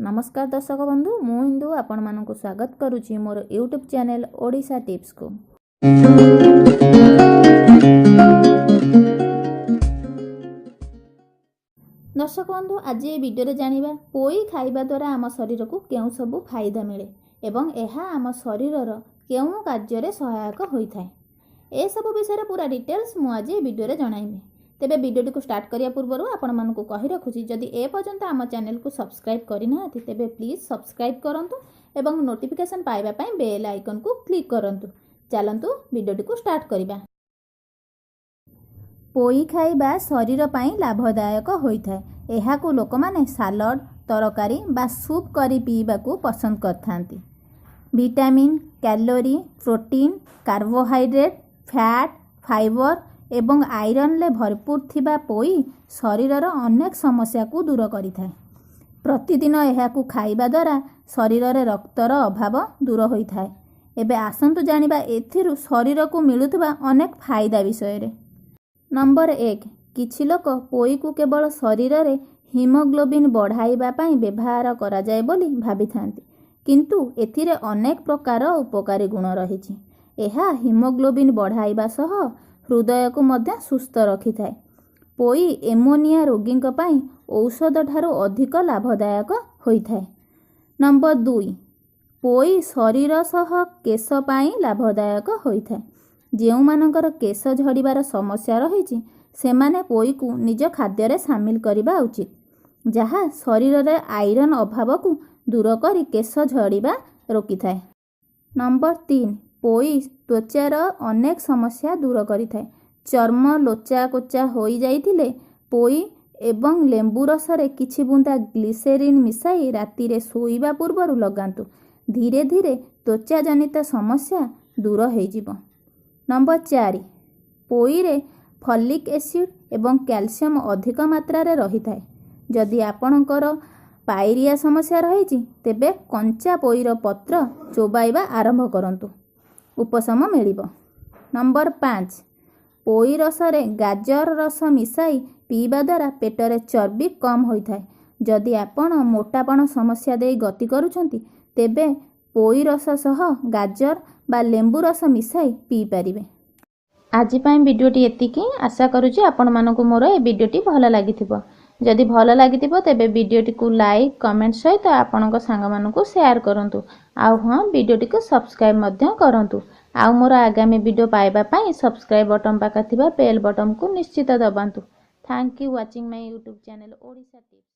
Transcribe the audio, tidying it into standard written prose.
नमस्कार दर्शक बंधु मु इंदु आपण मानक स्वागत करुच्ची मोर यूट्यूब चैनल ओडिशा टिप्स को। दर्शक बंधु आज ये वीडियो जानिबा पोई खाइबा द्वारा आम शरीर को केउ सब फायदा मिले एवं एहा आम शरीर केउ कार्य रे सहायक होइथाय। ए सब विषय पूरा डिटेल्स मु आज ये वीडियो जणाइबे। तेबे वीडियो को स्टार्ट करिया पूर्व आपण मानकु कहि रखुची जदि ए पर्यंत आम चैनल को सब्सक्राइब करिना तेबे प्लीज सब्सक्राइब करंतु एवं नोटिफिकेशन पाइबा पई बेल आइकन को क्लिक करंतु। चलंतु वीडियो को स्टार्ट करिबा। पोई खाइबा शरीर पई लाभदायक होइथाय। एहाकु लोक माने सालाड तरकारी बा सूप करी पीबा को पसंद करथांती। Vitamin calorie protein carbohydrate fat fibre एवं आयरन ले भरपूर थिबा पोई शरीरर अनेक समस्या को दूर करिथाय। प्रतिदिन एहाकु खाइबा द्वारा शरीर रे रक्तर अभाव दूर होइथाय। एबे आसंतु जानिबा एथिरु शरीर को मिलुथबा अनेक फायदा विषय रे। नंबर 1 किछि लोक पोई को केवल शरीर रे हीमोग्लोबिन बढ़ाइबा पई व्यवहार करा जाय बोली भाबिथांती, किंतु एथिरे अनेक प्रकार उपकारी गुण रहिछि। एहा हीमोग्लोबिन बढ़ाइबा सह हृदय को मध्य सुस्थ रखि थाए। पोई एमोनिया रोगी पई औषध ठारो अधिक लाभदायक होई थाए। नंबर 2 पोई शरीर सह केश पई लाभदायक होई थाए। जेउ मानकर केश झड़ीबार समस्या रहिछि सेमाने पोई को निज खाद्य रे शामिल करिबा उचित, जहा शरीर रे आयरन अभाव को दूर करी केश झड़ीबा रोकी थाए। नंबर 3 पोई त्वचार अनेक समस्या दूर करि थाए। चर्म लोचा कोचा होई जाइथिले पोई एवं लेंबू रस रे किछि बुंदा ग्लिसेरिन मिसाई राति रे सोइबा पूर्वरु लगांतु। धीरे धीरे त्वचा जनित समस्या दूर होई जिवो। नंबर 4 पोई रे फॉलिक एसिड एवं कैल्शियम अधिक मात्रा रे रही थाए। जदि आपणकर पायरिया समस्या रही तेबे कंचा पोईर पत्र चोबाइबा आरंभ करंतु, उपशम मिलिबो। नंबर 5 पोई रस रे गाजर रस मिसाई पीबा द्वारा पेटरे चर्बी कम होई थाए। जदि आपण मोटापण समस्या दे गति करूछंती तेबे पोई रस सह गाजर बा लेंबू रस मिसाई पी परिबे। आज पई वीडियोटी एतिकी। आशा करूची आपण मानकु मोर ए वीडियोटी भल लागिथिबो। जदि भल लागिथिबो तेबे वीडियोटी को लाइक कमेंट सहित आपणक सांग मानकु शेयर करंतु। आउ हां वीडियोटी को सब्सक्राइब मध्य करंतु। आउ मोर आगामी वीडियो पाइबा पई सब्सक्राइब बटन पाखा थिबा बेल बटन को निश्चित दबांतु। Thank you watching my YouTube channel Odisha tips.